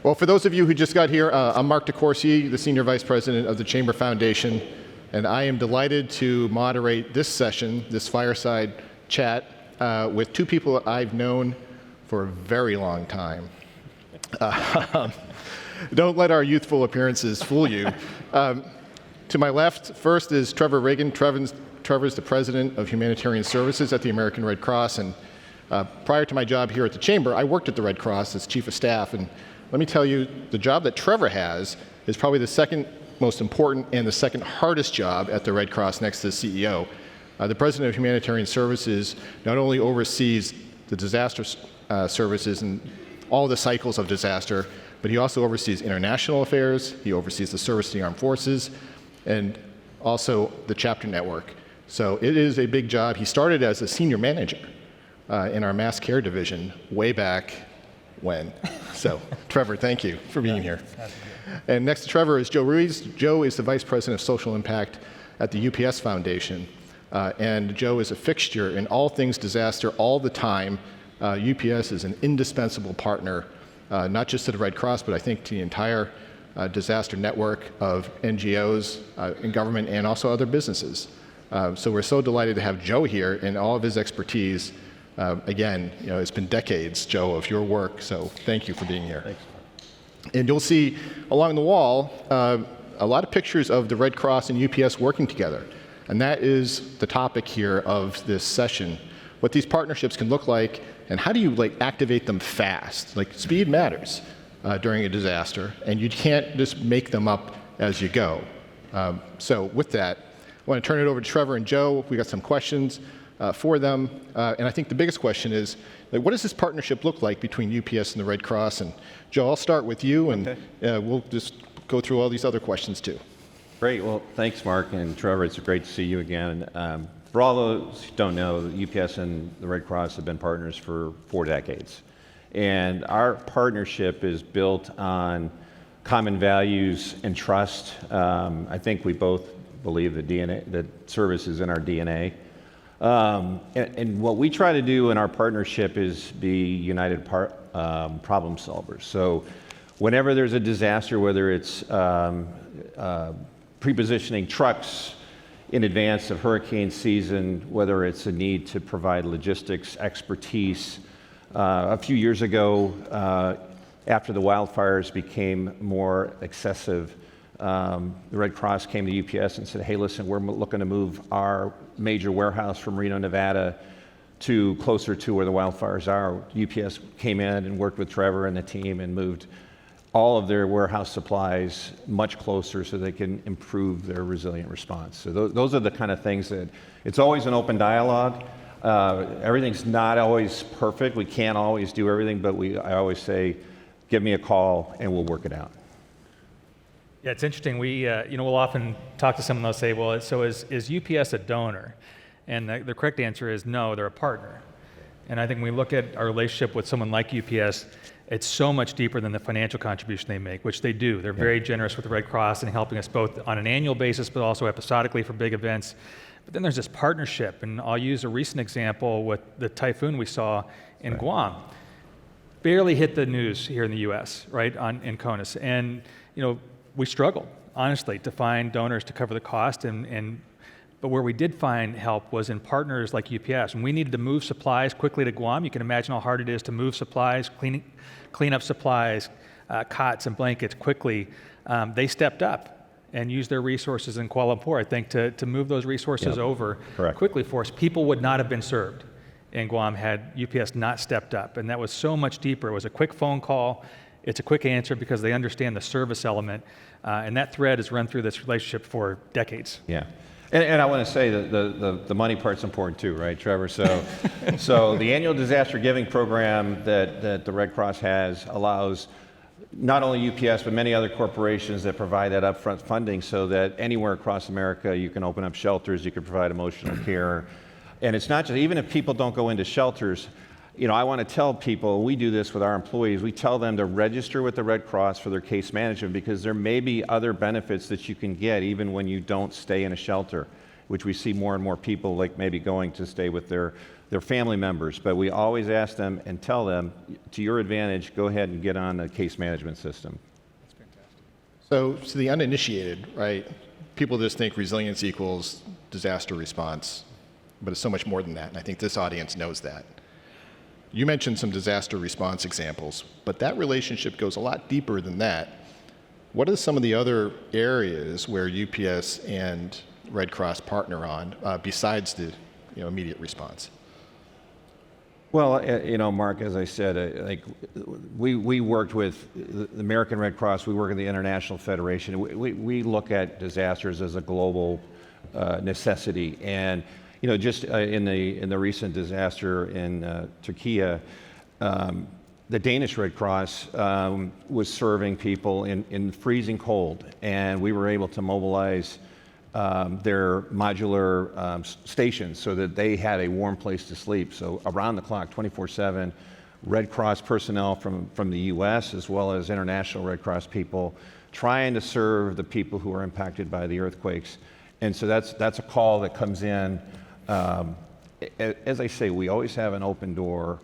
Well, for those of you who just got here, I'm Mark DeCourcy, the Senior Vice President of the Chamber Foundation, and I am delighted to moderate this session, this fireside chat, with two people I've known for a very long time. Don't let our youthful appearances fool you. To my left, first is Trevor Reagan. Trevor's the President of Humanitarian Services at the American Red Cross, and prior to my job here at the Chamber, I worked at the Red Cross as Chief of Staff, and let me tell you, the job that Trevor has is probably the second most important and the second hardest job at the Red Cross next to the CEO. The President of Humanitarian Services not only oversees the disaster services and all the cycles of disaster, but he also oversees international affairs, he oversees the service to the armed forces, and also the chapter network. So it is a big job. He started as a senior manager in our mass care division way back when. So, Trevor, thank you for being here. And next to Trevor is Joe Ruiz. Joe is the Vice President of Social Impact at the UPS Foundation. And Joe is a fixture in all things disaster all the time. UPS is an indispensable partner, not just to the Red Cross, but I think to the entire disaster network of NGOs in government and also other businesses. So we're so delighted to have Joe here and all of his expertise. Again, it's been decades, Joe, of your work, so thank you for being here. Thanks. And you'll see along the wall a lot of pictures of the Red Cross and UPS working together. And that is the topic here of this session, what these partnerships can look like and how do you activate them fast. Speed matters during a disaster, and you can't just make them up as you go. So with that, I want to turn it over to Trevor and Joe. We got some questions for them. And I think the biggest question is, what does this partnership look like between UPS and the Red Cross? And Joe, I'll start with you, and okay. We'll just go through all these other questions too. Great. Well, thanks, Mark and Trevor. It's great to see you again. For all those who don't know, UPS and the Red Cross have been partners for 4 decades. And our partnership is built on common values and trust. I think we both believe that service is in our DNA. And what we try to do in our partnership is be united problem solvers. So whenever there's a disaster, whether it's prepositioning trucks in advance of hurricane season, whether it's a need to provide logistics expertise. A few years ago, after the wildfires became more excessive, the Red Cross came to UPS and said, hey, listen, we're looking to move our major warehouse from Reno, Nevada to closer to where the wildfires are. UPS came in and worked with Trevor and the team and moved all of their warehouse supplies much closer so they can improve their resilient response. So those are the kind of things that, it's always an open dialogue. Everything's not always perfect. We can't always do everything, but I always say, give me a call and we'll work it out. Yeah, it's interesting. We'll often talk to someone, they'll say, well, so is UPS a donor? And the correct answer is no, they're a partner. And I think when we look at our relationship with someone like UPS, it's so much deeper than the financial contribution they make, which they do. They're very generous with the Red Cross and helping us both on an annual basis, but also episodically for big events. But then there's this partnership, and I'll use a recent example with the typhoon we saw in Guam. Barely hit the news here in the U.S., right, in CONUS. And, we struggled, honestly, to find donors to cover the cost, but where we did find help was in partners like UPS. When we needed to move supplies quickly to Guam, you can imagine how hard it is to move supplies, clean up supplies, cots and blankets quickly. They stepped up and used their resources in Kuala Lumpur, I think, to move those resources over quickly for us. People would not have been served in Guam had UPS not stepped up, and that was so much deeper. It was a quick phone call. It's a quick answer because they understand the service element, and that thread has run through this relationship for decades. Yeah. And I want to say that the money part's important too, right, Trevor? So the annual disaster giving program that the Red Cross has allows not only UPS, but many other corporations that provide that upfront funding so that anywhere across America you can open up shelters, you can provide emotional care. And it's not just, even if people don't go into shelters, I want to tell people, we do this with our employees, we tell them to register with the Red Cross for their case management because there may be other benefits that you can get even when you don't stay in a shelter, which we see more and more people maybe going to stay with their their family members, but we always ask them and tell them, to your advantage, go ahead and get on the case management system. So to the uninitiated, right, people just think resilience equals disaster response, but it's so much more than that, and I think this audience knows that. You mentioned some disaster response examples, but that relationship goes a lot deeper than that. What are some of the other areas where UPS and Red Cross partner on besides the immediate response? Well, Mark, as I said, we worked with the American Red Cross. We work in the International Federation. We look at disasters as a global necessity, and just in the recent disaster in Turkey, the Danish Red Cross was serving people in freezing cold, and we were able to mobilize their modular stations so that they had a warm place to sleep. So around the clock, 24/7, Red Cross personnel from the U.S. as well as international Red Cross people trying to serve the people who are impacted by the earthquakes. And so that's a call that comes in. As I say, we always have an open door.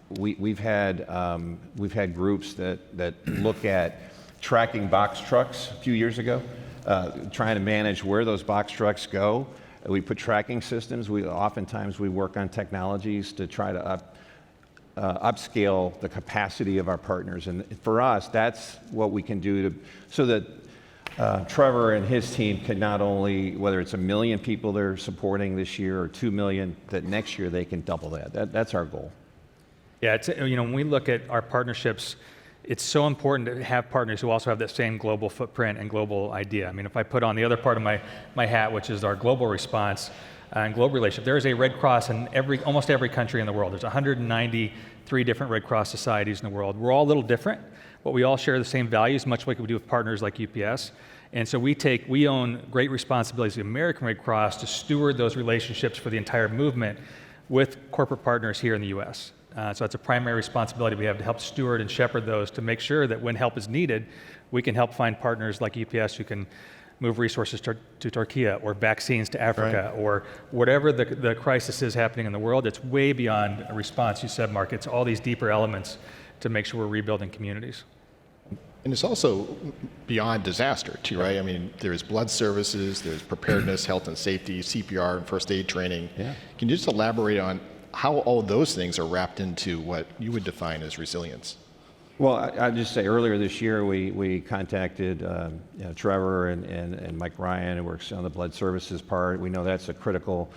We've had groups that look at tracking box trucks a few years ago, trying to manage where those box trucks go. We put tracking systems. Oftentimes we work on technologies to try to upscale the capacity of our partners. And for us, that's what we can do so that Trevor and his team can not only, whether it's 1 million people they're supporting this year or 2 million, that next year they can double that. That's our goal. Yeah, when we look at our partnerships, it's so important to have partners who also have that same global footprint and global idea. I mean, if I put on the other part of my hat, which is our global response and global relationship, there is a Red Cross in almost every country in the world. There's 193 different Red Cross societies in the world. We're all a little different, but we all share the same values, much like we do with partners like UPS. And so we own great responsibilities as the American Red Cross to steward those relationships for the entire movement with corporate partners here in the U.S. So it's a primary responsibility we have to help steward and shepherd those to make sure that when help is needed, we can help find partners like UPS who can move resources to Turkey or vaccines to Africa, right, or whatever the crisis is happening in the world. It's way beyond a response, you said, Mark. It's all these deeper elements to make sure we're rebuilding communities. And it's also beyond disaster, too, right? I mean, there's blood services, there's preparedness, health and safety, CPR and first aid training. Yeah. Can you just elaborate on how all those things are wrapped into what you would define as resilience? Well, I'd just say earlier this year we contacted Trevor and Mike Ryan, who works on the blood services part. We know that's a critical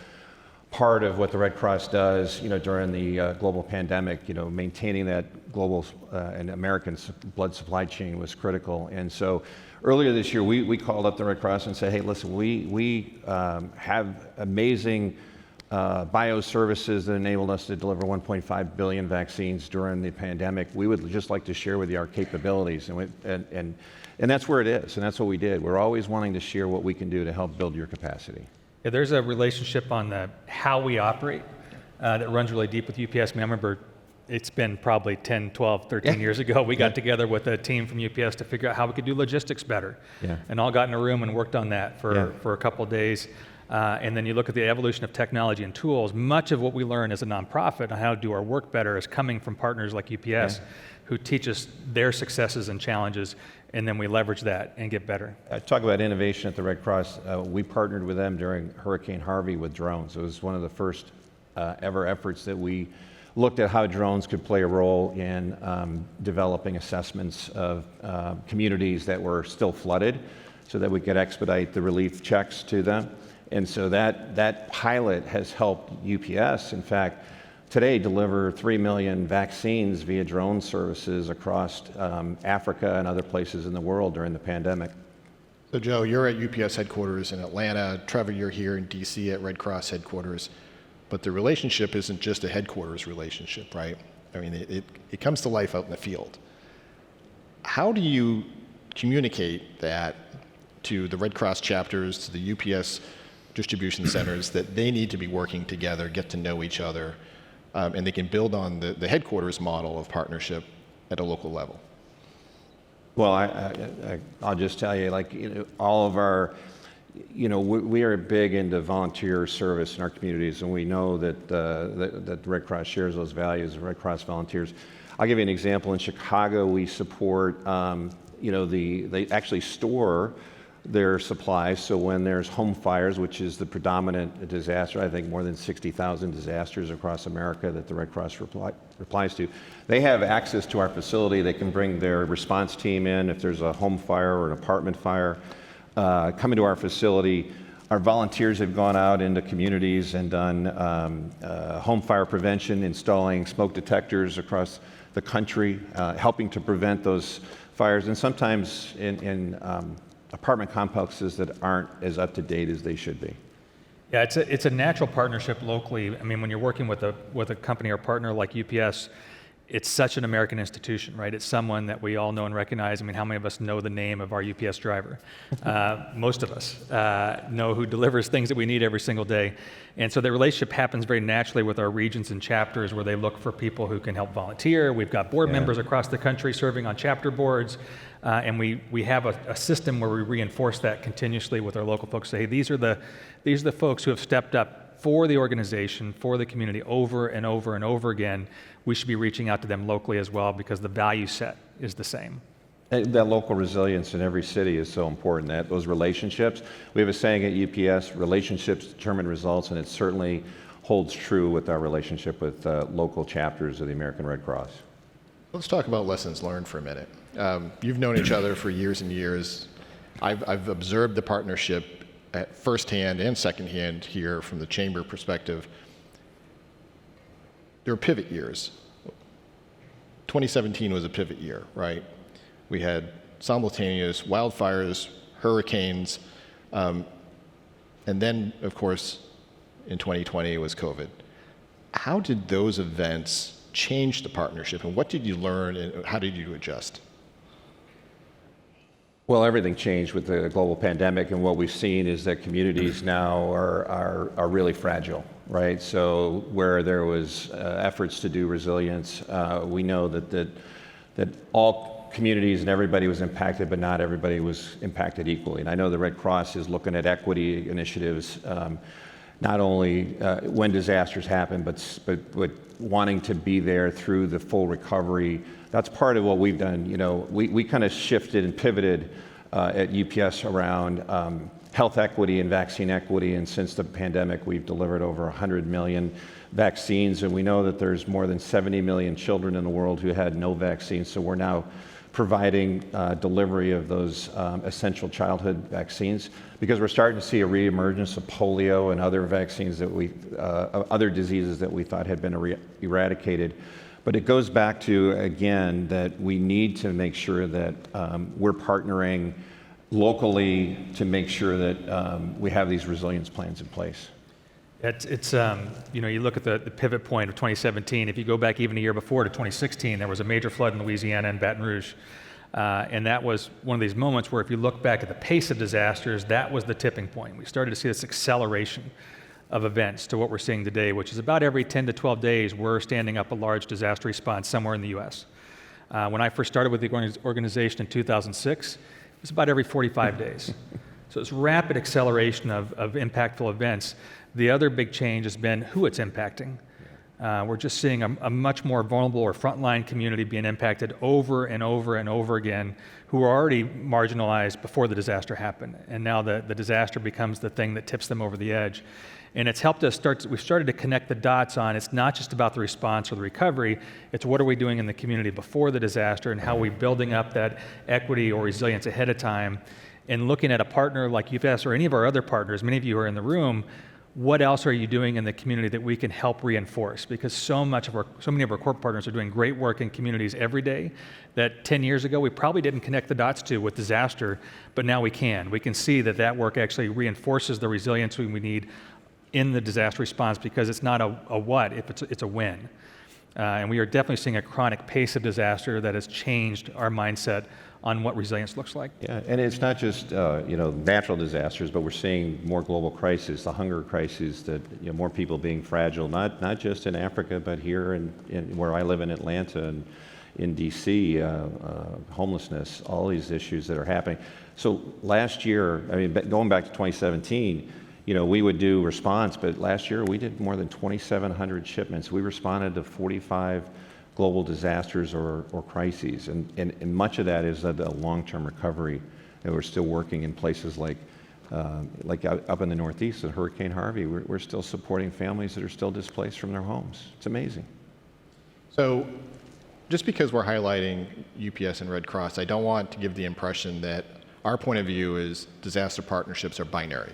part of what the Red Cross does, during the global pandemic. Maintaining that global and American blood supply chain was critical. And so earlier this year, we called up the Red Cross and said, hey, listen, we have amazing bioservices that enabled us to deliver 1.5 billion vaccines during the pandemic. We would just like to share with you our capabilities, and that's where it is, and that's what we did. We're always wanting to share what we can do to help build your capacity. Yeah, there's a relationship on how we operate that runs really deep with UPS. I remember it's been probably 10, 12, 13 years ago, we got together with a team from UPS to figure out how we could do logistics better, and all got in a room and worked on that for a couple of days. And then you look at the evolution of technology and tools. Much of what we learn as a nonprofit on how to do our work better is coming from partners like UPS, who teach us their successes and challenges, and then we leverage that and get better. Talk about innovation at the Red Cross. We partnered with them during Hurricane Harvey with drones. It was one of the first ever efforts that we looked at how drones could play a role in developing assessments of communities that were still flooded, so that we could expedite the relief checks to them. And so that pilot has helped UPS, in fact, today deliver 3 million vaccines via drone services across Africa and other places in the world during the pandemic. So Joe, you're at UPS headquarters in Atlanta. Trevor, you're here in DC at Red Cross headquarters. But the relationship isn't just a headquarters relationship, right? I mean, it comes to life out in the field. How do you communicate that to the Red Cross chapters, to the UPS distribution centers, that they need to be working together, get to know each other, and they can build on the headquarters model of partnership at a local level? Well, I'll just tell you, all of our we are big into volunteer service in our communities, and we know that that the Red Cross shares those values. The Red Cross volunteers. I'll give you an example. In Chicago, we support. They actually store their supplies. So when there's home fires, which is the predominant disaster, I think more than 60,000 disasters across America that the Red Cross replies to, they have access to our facility. They can bring their response team in if there's a home fire or an apartment fire. Come into our facility. Our volunteers have gone out into communities and done home fire prevention, installing smoke detectors across the country, helping to prevent those fires, and sometimes in apartment complexes that aren't as up to date as they should be. Yeah, it's a natural partnership locally. I mean, when you're working with a company or partner like UPS, it's such an American institution, right? It's someone that we all know and recognize. I mean, how many of us know the name of our UPS driver? Most of us know who delivers things that we need every single day. And so the relationship happens very naturally with our regions and chapters where they look for people who can help volunteer. We've got board members across the country serving on chapter boards. And we have a system where we reinforce that continuously with our local folks. Say, hey, these are the folks who have stepped up for the organization, for the community over and over and over again. We should be reaching out to them locally as well because the value set is the same. That local resilience in every city is so important, that those relationships. We have a saying at UPS, relationships determine results, and it certainly holds true with our relationship with local chapters of the American Red Cross. Let's talk about lessons learned for a minute. You've known each other for years and years. I've observed the partnership at firsthand and secondhand here from the chamber perspective. There were pivot years. 2017 was a pivot year, right? We had simultaneous wildfires, hurricanes, and then, of course, in 2020 was COVID. How did those events change the partnership, and what did you learn, and how did you adjust? Well, everything changed with the global pandemic, and what we've seen is that communities now are really fragile, right? So where there was efforts to do resilience, we know that all communities and everybody was impacted, but not everybody was impacted equally. And I know the Red Cross is looking at equity initiatives, not only when disasters happen, but wanting to be there through the full recovery. That's part of what we've done. We kind of shifted and pivoted at UPS around health equity and vaccine equity, and since the pandemic, we've delivered over 100 million vaccines, and we know that there's more than 70 million children in the world who had no vaccines, so we're now providing delivery of those essential childhood vaccines, because we're starting to see a reemergence of polio and other vaccines that other diseases that we thought had been eradicated. But it goes back to, again, that we need to make sure that we're partnering locally to make sure that we have these resilience plans in place. It's you look at the pivot point of 2017. If you go back even a year before to 2016, there was a major flood in Louisiana and Baton Rouge. And that was one of these moments where if you look back at the pace of disasters, that was the tipping point. We started to see this acceleration of events to what we're seeing today, which is about every 10 to 12 days, we're standing up a large disaster response somewhere in the U.S. When I first started with the organization in 2006, it was about every 45 days. So it's rapid acceleration of impactful events. The other big change has been who it's impacting. We're just seeing a much more vulnerable or frontline community being impacted over and over and over again, who were already marginalized before the disaster happened. And now the disaster becomes the thing that tips them over the edge. And it's helped us we've started to connect the dots on, it's not just about the response or the recovery, it's what are we doing in the community before the disaster and how are we building up that equity or resilience ahead of time. And looking at a partner like UPS or any of our other partners, many of you are in the room, what else are you doing in the community that we can help reinforce? Because so many of our corporate partners are doing great work in communities every day that 10 years ago we probably didn't connect the dots to with disaster, but now we can. We can see that work actually reinforces the resilience we need in the disaster response because it's not a what, it's a when. And we are definitely seeing a chronic pace of disaster that has changed our mindset on what resilience looks like. Yeah, and it's not just natural disasters, but we're seeing more global crises, the hunger crises, that more people being fragile, not just in Africa, but here in where I live in Atlanta and in DC, homelessness, all these issues that are happening. So last year, I mean, going back to 2017, we would do response, but last year we did more than 2,700 shipments. We responded to 45 global disasters or crises, and much of that is the long-term recovery. And we're still working in places like up in the Northeast at Hurricane Harvey. We're still supporting families that are still displaced from their homes. It's amazing. So just because we're highlighting UPS and Red Cross, I don't want to give the impression that our point of view is disaster partnerships are binary,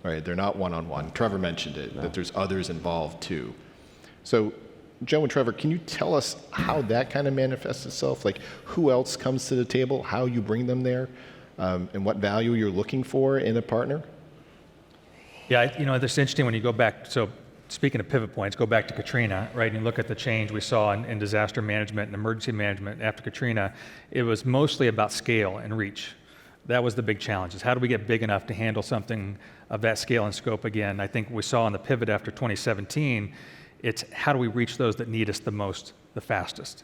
right? They're not one-on-one. Trevor mentioned it, that there's others involved too. So Joe and Trevor, can you tell us how that kind of manifests itself? Like who else comes to the table, how you bring them there, and what value you're looking for in a partner? Yeah, it's interesting when you go back, so speaking of pivot points, go back to Katrina, right, and you look at the change we saw in disaster management and emergency management after Katrina. It was mostly about scale and reach. That was the big challenge, is how do we get big enough to handle something of that scale and scope again? I think we saw in the pivot after 2017, it's how do we reach those that need us the most, the fastest?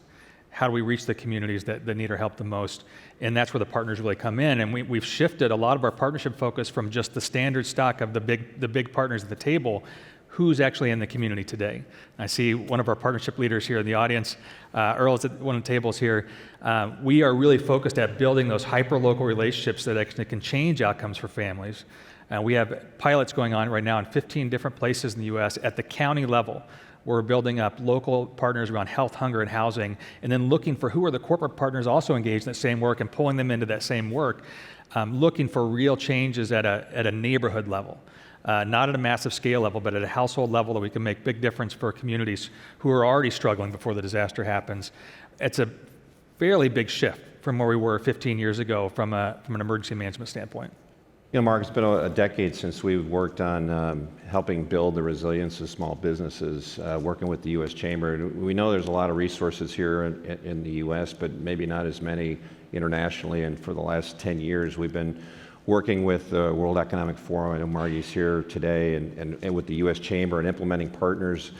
How do we reach the communities that need our help the most? And that's where the partners really come in. And we've shifted a lot of our partnership focus from just the standard stock of the big partners at the table. Who's actually in the community today? I see one of our partnership leaders here in the audience. Earl's at one of the tables here. We are really focused at building those hyper-local relationships that actually can change outcomes for families. We have pilots going on right now in 15 different places in the U.S. at the county level. We're building up local partners around health, hunger, and housing, and then looking for who are the corporate partners also engaged in that same work and pulling them into that same work, looking for real changes at a neighborhood level. Not at a massive scale level, but at a household level that we can make big difference for communities who are already struggling before the disaster happens. It's a fairly big shift from where we were 15 years ago from an emergency management standpoint. Mark, it's been a decade since we've worked on helping build the resilience of small businesses, working with the U.S. Chamber. We know there's a lot of resources here in the U.S., but maybe not as many internationally. And for the last 10 years, we've been working with the World Economic Forum. I know Margie's here today, and with the U.S. Chamber and implementing partners.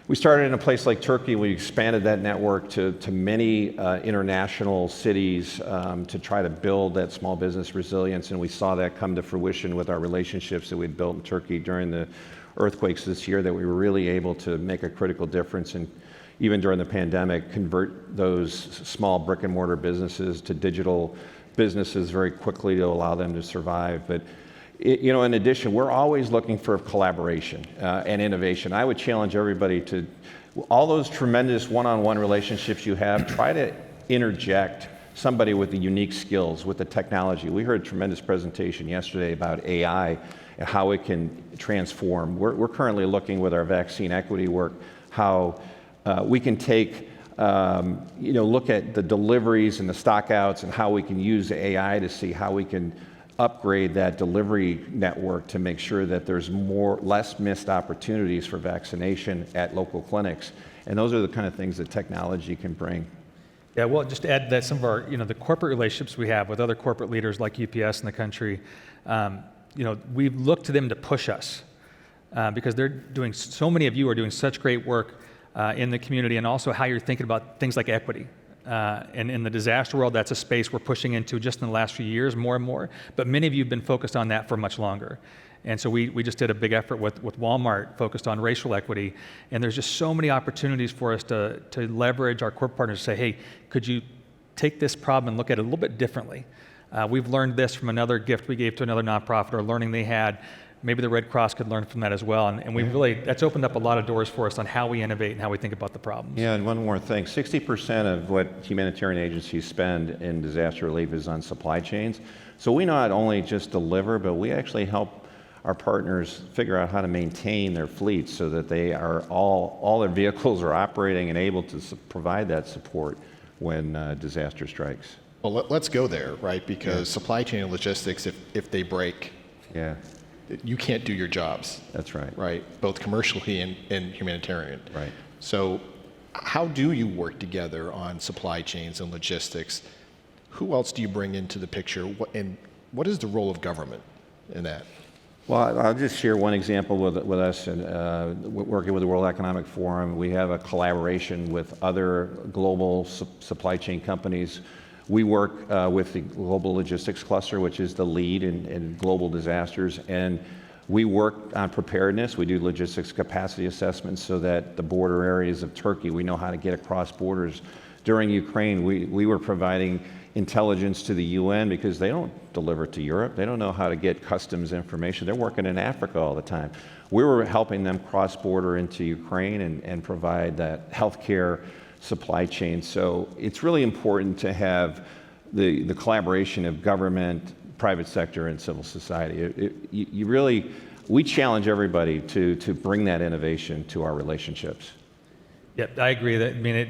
We started in a place like Turkey. We expanded that network to many international cities to try to build that small business resilience, and we saw that come to fruition with our relationships that we'd built in Turkey during the earthquakes this year, that we were really able to make a critical difference, and even during the pandemic, convert those small brick and mortar businesses to digital businesses very quickly to allow them to survive. But in addition, we're always looking for collaboration and innovation. I would challenge everybody to, all those tremendous one-on-one relationships you have, try to interject somebody with the unique skills, with the technology. We heard a tremendous presentation yesterday about AI and how it can transform. We're currently looking with our vaccine equity work how we can take look at the deliveries and the stockouts and how we can use AI to see how we can upgrade that delivery network to make sure that there's less missed opportunities for vaccination at local clinics. And those are the kind of things that technology can bring. Yeah, well, just to add that some of our, the corporate relationships we have with other corporate leaders like UPS in the country, we've looked to them to push us because they're doing, so many of you are doing such great work in the community, and also how you're thinking about things like equity. And in the disaster world, that's a space we're pushing into just in the last few years, more and more. But many of you have been focused on that for much longer. And so we just did a big effort with Walmart focused on racial equity. And there's just so many opportunities for us to leverage our corporate partners to say, hey, could you take this problem and look at it a little bit differently? We've learned this from another gift we gave to another nonprofit or learning they had. Maybe the Red Cross could learn from that as well. And we've really, that's opened up a lot of doors for us on how we innovate and how we think about the problems. Yeah, and one more thing. 60% of what humanitarian agencies spend in disaster relief is on supply chains. So we not only just deliver, but we actually help our partners figure out how to maintain their fleets so that they are all their vehicles are operating and able to provide that support when disaster strikes. Well, let's go there, right? Because supply chain and logistics, if they break, you can't do your jobs. That's right. Right, both commercially and humanitarian. Right. So how do you work together on supply chains and logistics? Who else do you bring into the picture? And what is the role of government in that? Well, I'll just share one example with us, and working with the World Economic Forum. We have a collaboration with other global supply chain companies. We work with the Global Logistics Cluster, which is the lead in global disasters, and we work on preparedness. We do logistics capacity assessments so that the border areas of Turkey, we know how to get across borders. During Ukraine, we were providing intelligence to the UN because they don't deliver to Europe. They don't know how to get customs information. They're working in Africa all the time. We were helping them cross border into Ukraine and provide that healthcare supply chain. So it's really important to have the collaboration of government, private sector, and civil society. We challenge everybody to bring that innovation to our relationships. Yep, I agree.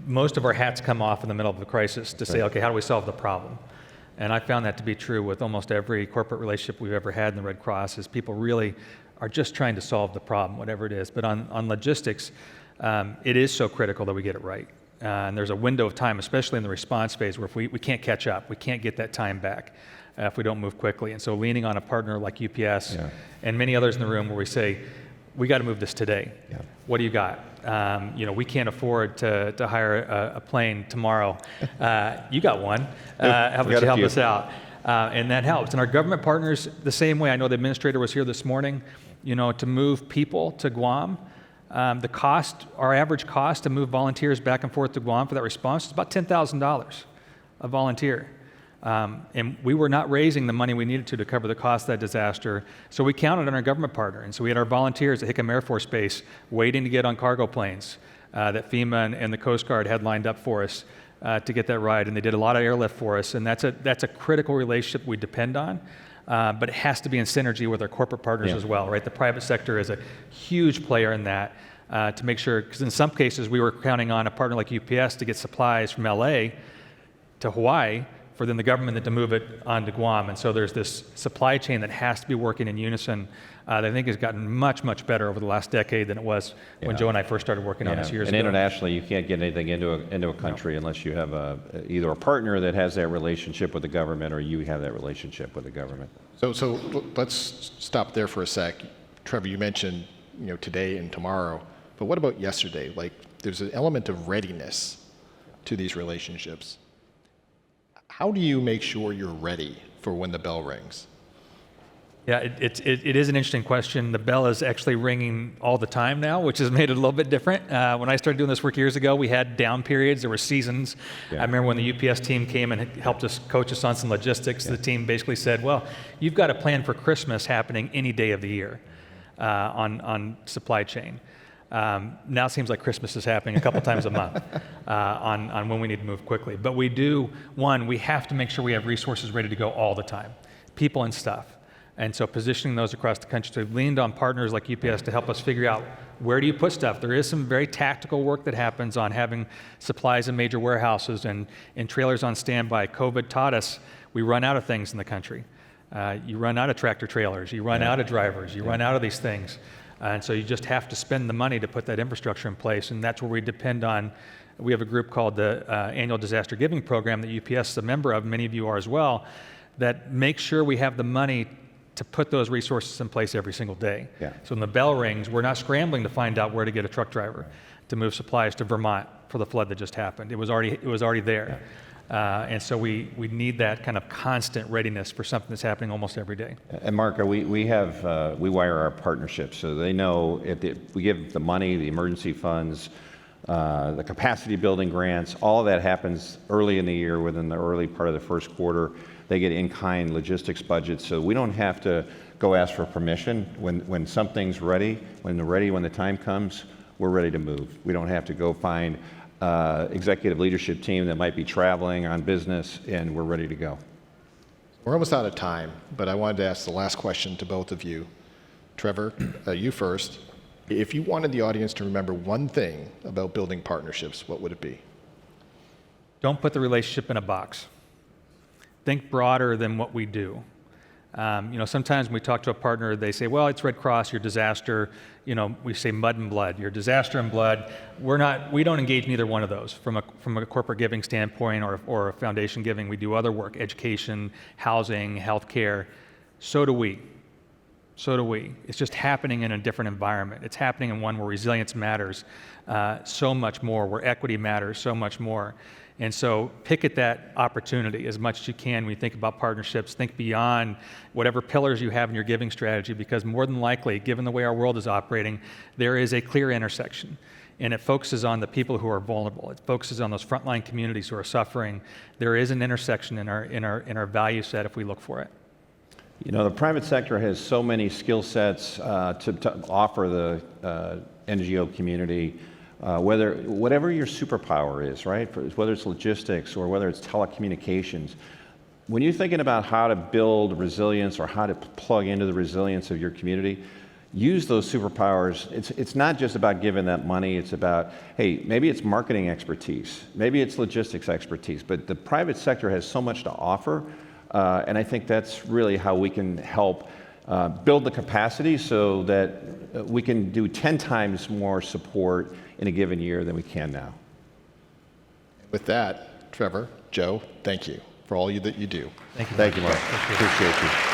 Most of our hats come off in the middle of the crisis to say, okay, how do we solve the problem? And I found that to be true with almost every corporate relationship we've ever had in the Red Cross, is people really are just trying to solve the problem, whatever it is. But on logistics, it is so critical that we get it right. And there's a window of time, especially in the response phase, where if we can't catch up, we can't get that time back if we don't move quickly. And so leaning on a partner like UPS and many others in the room where we say, we got to move this today. Yeah. What do you got? We can't afford to hire a plane tomorrow. You got one. How about you help us out? And that helps. And our government partners, the same way. I know the administrator was here this morning. To move people to Guam, our average cost to move volunteers back and forth to Guam for that response is about $10,000 a volunteer. And we were not raising the money we needed to cover the cost of that disaster, so we counted on our government partner. And so we had our volunteers at Hickam Air Force Base waiting to get on cargo planes that FEMA and the Coast Guard had lined up for us to get that ride, and they did a lot of airlift for us, and that's a critical relationship we depend on, but it has to be in synergy with our corporate partners as well, right? The private sector is a huge player in that to make sure, because in some cases we were counting on a partner like UPS to get supplies from LA to Hawaii, for then the government to move it on to Guam. And so there's this supply chain that has to be working in unison that I think has gotten much, much better over the last decade than it was when Joe and I first started working on this years ago. And internationally, you can't get anything into a country unless you have either a partner that has that relationship with the government or you have that relationship with the government. So let's stop there for a sec. Trevor, you mentioned today and tomorrow, but what about yesterday? Like, there's an element of readiness to these relationships. How do you make sure you're ready for when the bell rings? Yeah, it is an interesting question. The bell is actually ringing all the time now, which has made it a little bit different. When I started doing this work years ago, we had down periods. There were seasons. Yeah. I remember when the UPS team came and helped us, coach us on some logistics. The team basically said, well, you've got a plan for Christmas happening any day of the year on supply chain. Now it seems like Christmas is happening a couple times a month on when we need to move quickly. But we have to make sure we have resources ready to go all the time, people and stuff. And so positioning those across the country. So we've leaned on partners like UPS to help us figure out where do you put stuff. There is some very tactical work that happens on having supplies in major warehouses and trailers on standby. COVID taught us we run out of things in the country. You run out of tractor trailers, you run out of drivers, you run out of these things. And so you just have to spend the money to put that infrastructure in place, and that's where we depend on. We have a group called the Annual Disaster Giving Program that UPS is a member of, many of you are as well, that makes sure we have the money to put those resources in place every single day. Yeah. So when the bell rings, we're not scrambling to find out where to get a truck driver to move supplies to Vermont for the flood that just happened. It was already there. Yeah. And so we need that kind of constant readiness for something that's happening almost every day. And Mark, we wire our partnerships so they know we give the money, the emergency funds, the capacity building grants, all of that happens early in the year within the early part of the first quarter. They get in-kind logistics budgets, so we don't have to go ask for permission. When something's ready, when the time comes, we're ready to move. We don't have to go find executive leadership team that might be traveling on business, and we're ready to go. We're almost out of time, but I wanted to ask the last question to both of you. Trevor, you first. If you wanted the audience to remember one thing about building partnerships, what would it be? Don't put the relationship in a box. Think broader than what we do. Sometimes when we talk to a partner, they say, well, it's Red Cross, your disaster, we say mud and blood, your disaster and blood. We don't engage in either one of those from a corporate giving standpoint or a foundation giving. We do other work, education, housing, healthcare. So do we. So do we. It's just happening in a different environment. It's happening in one where resilience matters so much more, where equity matters so much more. And so pick at that opportunity as much as you can when you think about partnerships. Think beyond whatever pillars you have in your giving strategy, because more than likely, given the way our world is operating, there is a clear intersection. And it focuses on the people who are vulnerable. It focuses on those frontline communities who are suffering. There is an intersection in our value set if we look for it. You know, the private sector has so many skill sets to offer the NGO community, whatever your superpower is, right? Whether it's logistics or whether it's telecommunications. When you're thinking about how to build resilience or how to plug into the resilience of your community, use those superpowers. It's not just about giving that money. It's about, hey, maybe it's marketing expertise, maybe it's logistics expertise, but the private sector has so much to offer, and I think that's really how we can help build the capacity so that we can do 10 times more support in a given year than we can now. With that, Trevor, Joe, thank you for all that you do. Thank you. Thank you, Mark. Appreciate you.